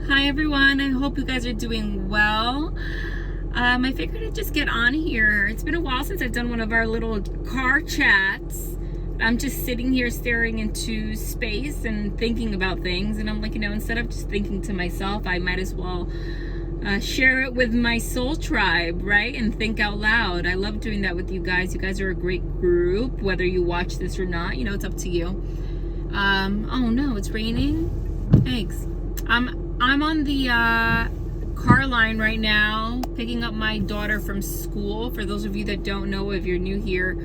Hi everyone, I hope you guys are doing well. I figured I'd just get on here. It's been a while since I've done one of our little car chats. I'm just sitting here staring into space and thinking about things, and I'm like, instead of just thinking to myself, I might as well share it with my soul tribe, right? And think out loud. I love doing that with you guys. You guys are a great group, whether you watch this or not. It's up to you. Oh no, it's raining. Thanks. I'm on the car line right now, picking up my daughter from school. For those of you that don't know, if you're new here,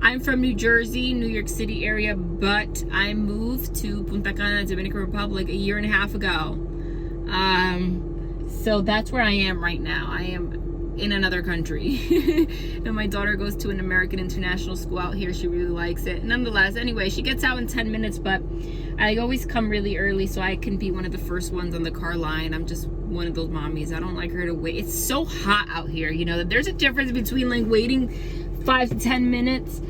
I'm from New Jersey, New York City area, but I moved to Punta Cana, Dominican Republic, a year and a half ago. So that's where I am right now. I am in another country. And my daughter goes to an American international school out here. She really likes it. Nonetheless, anyway, she gets out in 10 minutes, but I always come really early so I can be one of the first ones on the car line. I'm just one of those mommies. I don't like her to wait. It's so hot out here. There's a difference between like waiting 5 to 10 minutes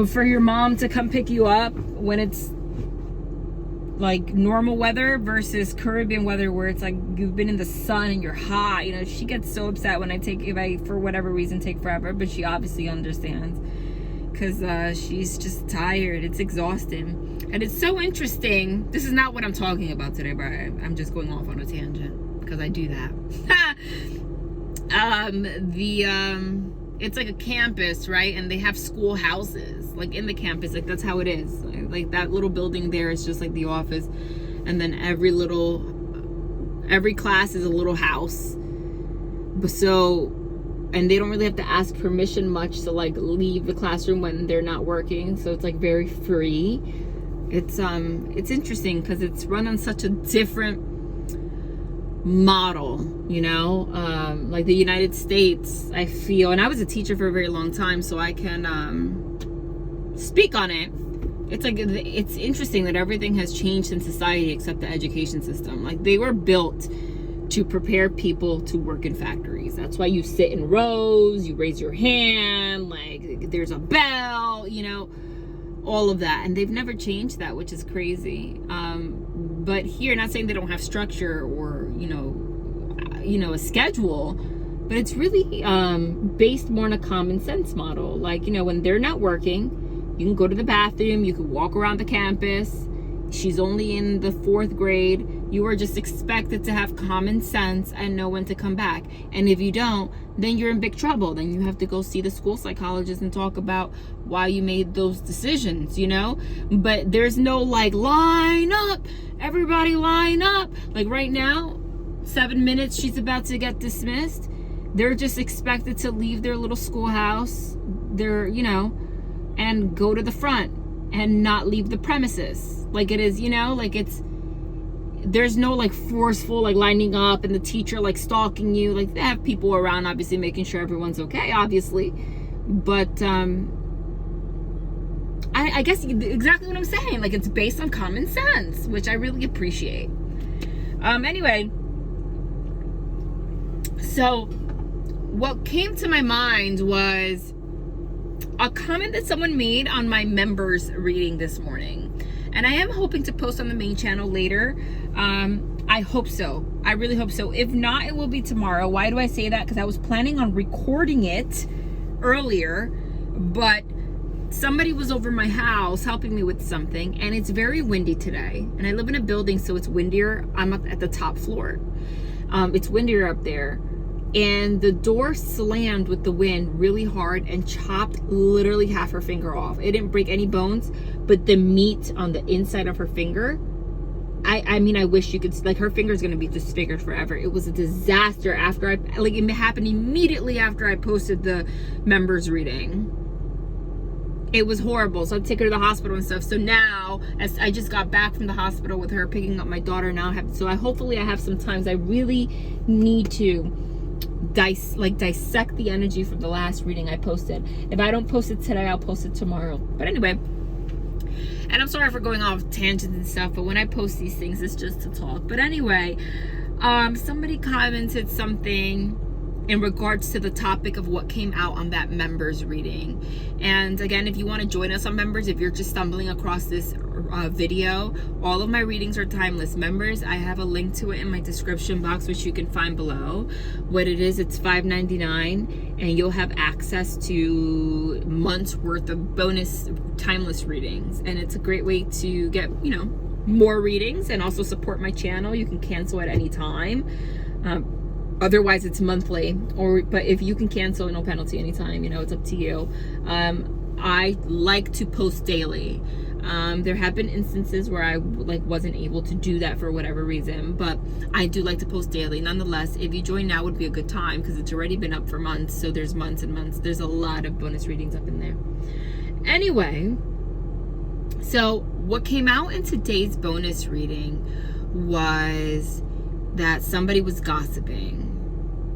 for your mom to come pick you up when it's like normal weather versus Caribbean weather where it's like you've been in the sun and you're hot. She gets so upset when if I for whatever reason take forever, but she obviously understands because she's just tired. It's exhausting. And it's so interesting. This is not what I'm talking about today, but I'm just going off on a tangent because I do that. It's like a campus, right? And they have schoolhouses like in the campus. Like that's how it is. Like that little building there is just like the office. And then every class is a little house. And they don't really have to ask permission much to like leave the classroom when they're not working. So it's like very free. It's interesting because it's run on such a different model, like the United States, I feel, and I was a teacher for a very long time, so I can speak on it. It's interesting that everything has changed in society except the education system. Like they were built to prepare people to work in factories. That's why you sit in rows, you raise your hand, like there's a bell, all of that. And they've never changed that, which is crazy. But here, not saying they don't have structure or, a schedule, but it's really based more on a common sense model. Like, when they're not working, you can go to the bathroom, you can walk around the campus. She's only in the 4th grade. You are just expected to have common sense and know when to come back. And if you don't, then you're in big trouble. Then you have to go see the school psychologist and talk about why you made those decisions, But there's no like, line up, everybody line up. Like right now, 7 minutes, she's about to get dismissed. They're just expected to leave their little schoolhouse, and go to the front and not leave the premises. Like it is, there's no like forceful like lining up and the teacher like stalking you. Like they have people around obviously making sure everyone's okay, obviously. But I guess exactly what I'm saying. Like it's based on common sense, which I really appreciate. Anyway, so what came to my mind was a comment that someone made on my members reading this morning. And I am hoping to post on the main channel later. I hope so. I really hope so. If not, it will be tomorrow. Why do I say that? Because I was planning on recording it earlier, but somebody was over my house helping me with something, and it's very windy today. And I live in a building, so it's windier. I'm up at the top floor. It's windier up there. And the door slammed with the wind really hard and chopped literally half her finger off. It didn't break any bones, but the meat on the inside of her finger, I mean, I wish you could, like her finger's gonna be disfigured forever. It was a disaster after it happened immediately after I posted the members reading. It was horrible. So I'd take her to the hospital and stuff. So now, as I just got back from the hospital with her, picking up my daughter now, hopefully I have some times. I really need to dissect the energy from the last reading I posted. If I don't post it today, I'll post it tomorrow. But anyway, and I'm sorry for going off tangents and stuff, but when I post these things, it's just to talk. But anyway, somebody commented something in regards to the topic of what came out on that members reading. And again, if you want to join us on members, if you're just stumbling across this video, all of my readings are timeless. Members, I have a link to it in my description box, which you can find below. What it is, it's $5.99, and you'll have access to months worth of bonus timeless readings. And it's a great way to get, you know, more readings and also support my channel. You can cancel at any time. Otherwise it's monthly, but if you can cancel, no penalty anytime, you know, it's up to you. I like to post daily. There have been instances where I wasn't able to do that for whatever reason, but I do like to post daily. Nonetheless, if you join now would be a good time because it's already been up for months. So there's months and months. There's a lot of bonus readings up in there. Anyway, so what came out in today's bonus reading was that somebody was gossiping.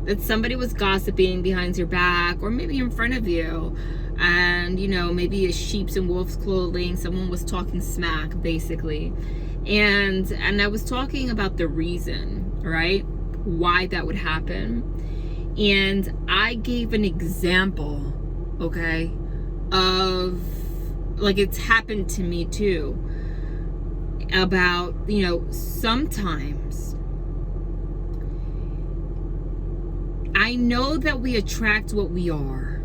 That somebody was gossiping behind your back or maybe in front of you. And, you know, maybe a sheep's and wolf's clothing. Someone was talking smack, basically. And I was talking about the reason, right? Why that would happen. And I gave an example, okay, of, like, it's happened to me too. About, you know, sometimes I know that we attract what we are,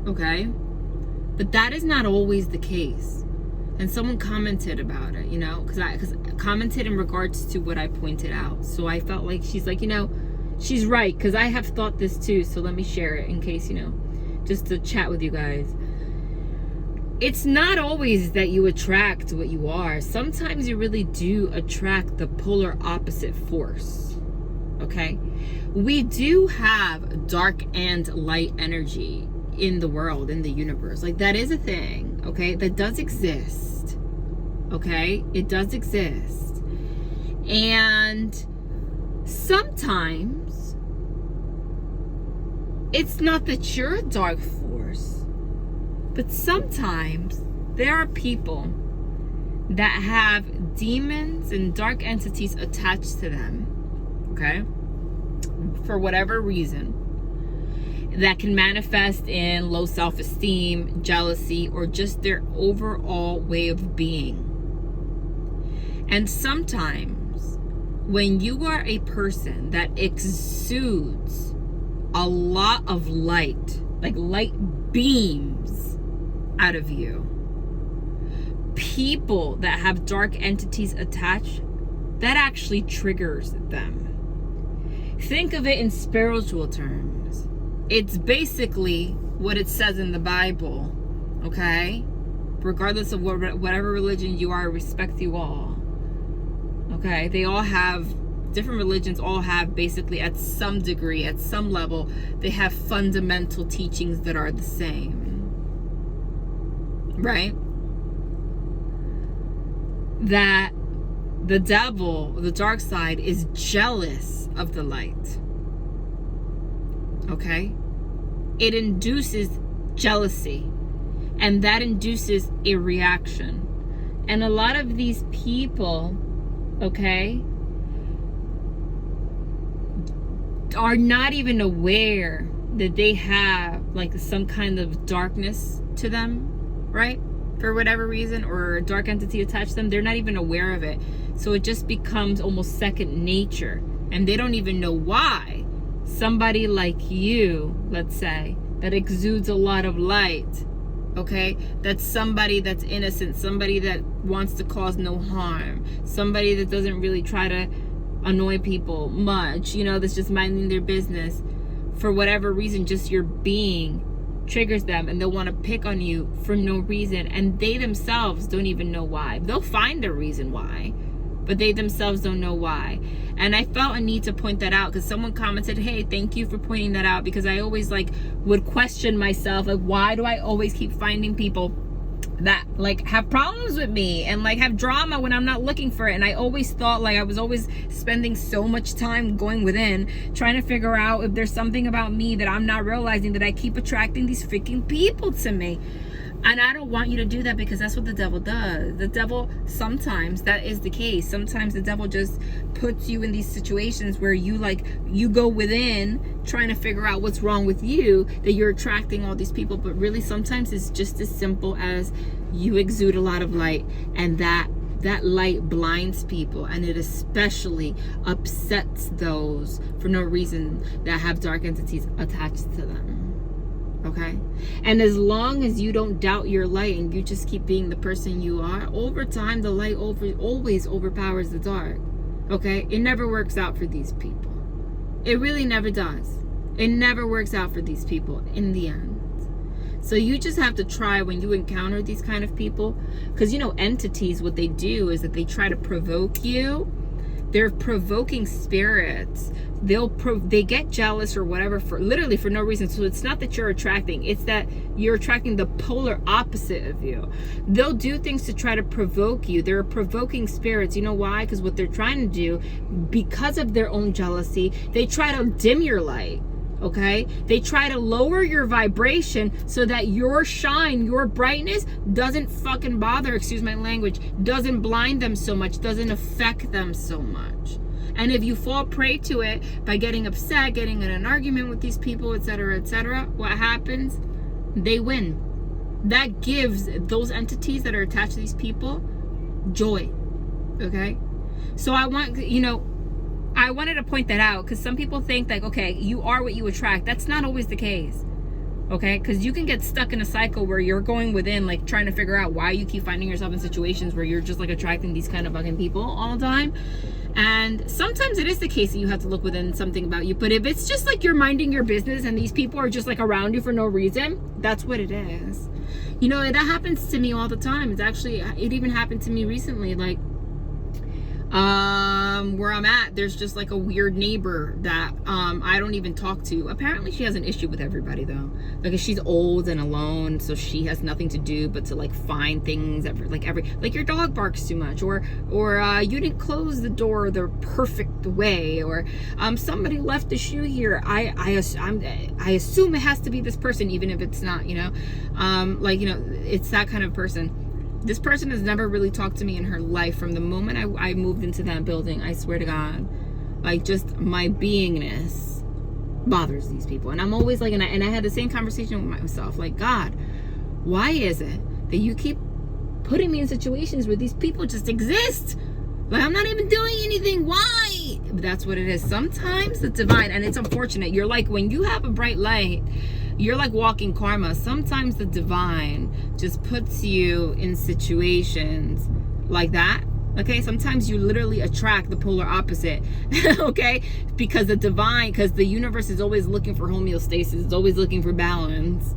okay? But that is not always the case. And someone commented about it, you know, because I commented in regards to what I pointed out. So I felt like she's like, you know, she's right, because I have thought this too. So let me share it in case, you know, just to chat with you guys. It's not always that you attract what you are. Sometimes you really do attract the polar opposite force, okay? We do have dark and light energy in the world, in the universe. Like, that is a thing, okay? That does exist, okay? It does exist. And sometimes it's not that you're a dark force, but sometimes there are people that have demons and dark entities attached to them, okay? For whatever reason, that can manifest in low self-esteem, jealousy, or just their overall way of being. And sometimes when you are a person that exudes a lot of light, like light beams out of you, people that have dark entities attached, that actually triggers them. Think of it in spiritual terms. It's basically what it says in the Bible, okay? Regardless of whatever religion you are, I respect you all, okay? They all have, different religions all have basically at some degree, at some level, they have fundamental teachings that are the same, right? That the devil, the dark side, is jealous of the light. Okay? It induces jealousy, and that induces a reaction. And a lot of these people, okay, are not even aware that they have like some kind of darkness to them, right? For whatever reason, or a dark entity attached to them. They're not even aware of it. So it just becomes almost second nature, and they don't even know why. Somebody like you, let's say, that exudes a lot of light, okay? That's somebody that's innocent, somebody that wants to cause no harm, somebody that doesn't really try to annoy people much, you know, that's just minding their business. For whatever reason, just your being triggers them, and they'll want to pick on you for no reason, and they themselves don't even know why. They'll find a reason why, but they themselves don't know why. And I felt a need to point that out because someone commented, hey, thank you for pointing that out, because I always like would question myself, like, why do I always keep finding people that like have problems with me and like have drama when I'm not looking for it? And I always thought like I was always spending so much time going within trying to figure out if there's something about me that I'm not realizing, that I keep attracting these freaking people to me. And I don't want you to do that, because that's what the devil does. The devil, sometimes that is the case. Sometimes the devil just puts you in these situations where you go within trying to figure out what's wrong with you, that you're attracting all these people. But really, sometimes it's just as simple as you exude a lot of light, and that light blinds people, and it especially upsets those for no reason that have dark entities attached to them. Okay? And as long as you don't doubt your light and you just keep being the person you are, over time the light always overpowers the dark. Okay? It never works out for these people. It really never does. It never works out for these people in the end. So you just have to try when you encounter these kind of people, because entities, what they do is that they try to provoke you. They're provoking spirits. They get jealous or whatever for no reason. So it's not that you're attracting, it's that you're attracting the polar opposite of you. They'll do things to try to provoke you. They're provoking spirits. You know why? Because what they're trying to do, because of their own jealousy, they try to dim your light. Okay? They try to lower your vibration so that your shine, your brightness doesn't fucking bother, excuse my language, doesn't blind them so much, doesn't affect them so much. And if you fall prey to it by getting upset, getting in an argument with these people, etc., what happens? They win. That gives those entities that are attached to these people joy. Okay? So I wanted to point that out, because some people think like, okay, you are what you attract. That's not always the case. Okay? Because you can get stuck in a cycle where you're going within, like trying to figure out why you keep finding yourself in situations where you're just like attracting these kind of fucking people all the time. And sometimes it is the case that you have to look within something about you. But if it's just like you're minding your business and these people are just like around you for no reason, that's what it is. That happens to me all the time. It even happened to me recently. Like, where I'm at, there's just like a weird neighbor that I don't even talk to. Apparently she has an issue with everybody though, because she's old and alone, so she has nothing to do but to like find things like your dog barks too much, or you didn't close the door the perfect way, or somebody left the shoe here. I assume it has to be this person, even if it's not. It's that kind of person. This person has never really talked to me in her life from the moment I moved into that building. I swear to God, like, just my beingness bothers these people. And I'm always like, and I had the same conversation with myself, like, God, why is it that you keep putting me in situations where these people just exist? Like, I'm not even doing anything. Why? But that's what it is. Sometimes the divine, and it's unfortunate. You're like, when you have a bright light, you're like walking karma. Sometimes the divine just puts you in situations like that. Okay, sometimes you literally attract the polar opposite. Okay, because the universe is always looking for homeostasis. It's always looking for balance.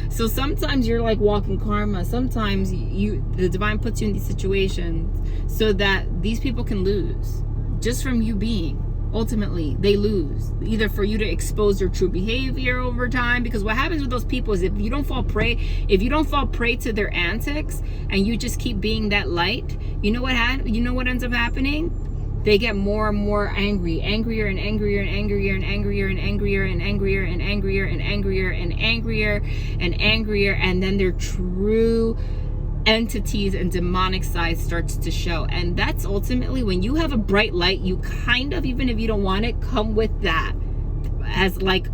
So sometimes you're like walking karma. Sometimes the divine puts you in these situations so that these people can lose just from you being. Ultimately, they lose, either for you to expose their true behavior over time. Because what happens with those people is if you don't fall prey to their antics and you just keep being that light, you know what ends up happening? They get more and more angrier and angrier and angrier and angrier and angrier and angrier and angrier and angrier and angrier and angrier, and then their true entities and demonic side starts to show. And that's ultimately when you have a bright light, you kind of, even if you don't want it, come with that as like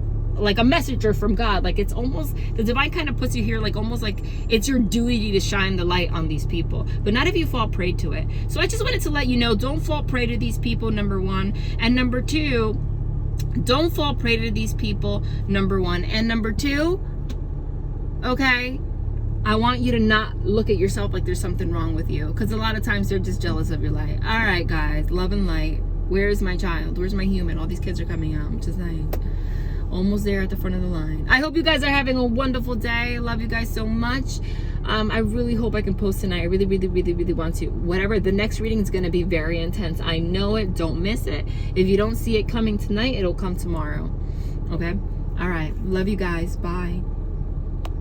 a messenger from God. Like, it's almost, the divine kind of puts you here like almost like it's your duty to shine the light on these people, but not if you fall prey to it. So I just wanted to let you know, don't fall prey to these people, number one. And number two, don't fall prey to these people, number one. And number two, okay, I want you to not look at yourself like there's something wrong with you, because a lot of times they're just jealous of your light. All right, guys, love and light. Where's my child? Where's my human? All these kids are coming out. I'm just saying, almost there at the front of the line. I hope you guys are having a wonderful day. I love you guys so much. I really hope I can post tonight. I really, really, really, really want to. Whatever, the next reading is going to be very intense. I know it. Don't miss it. If you don't see it coming tonight, it'll come tomorrow. Okay? All right. Love you guys. Bye.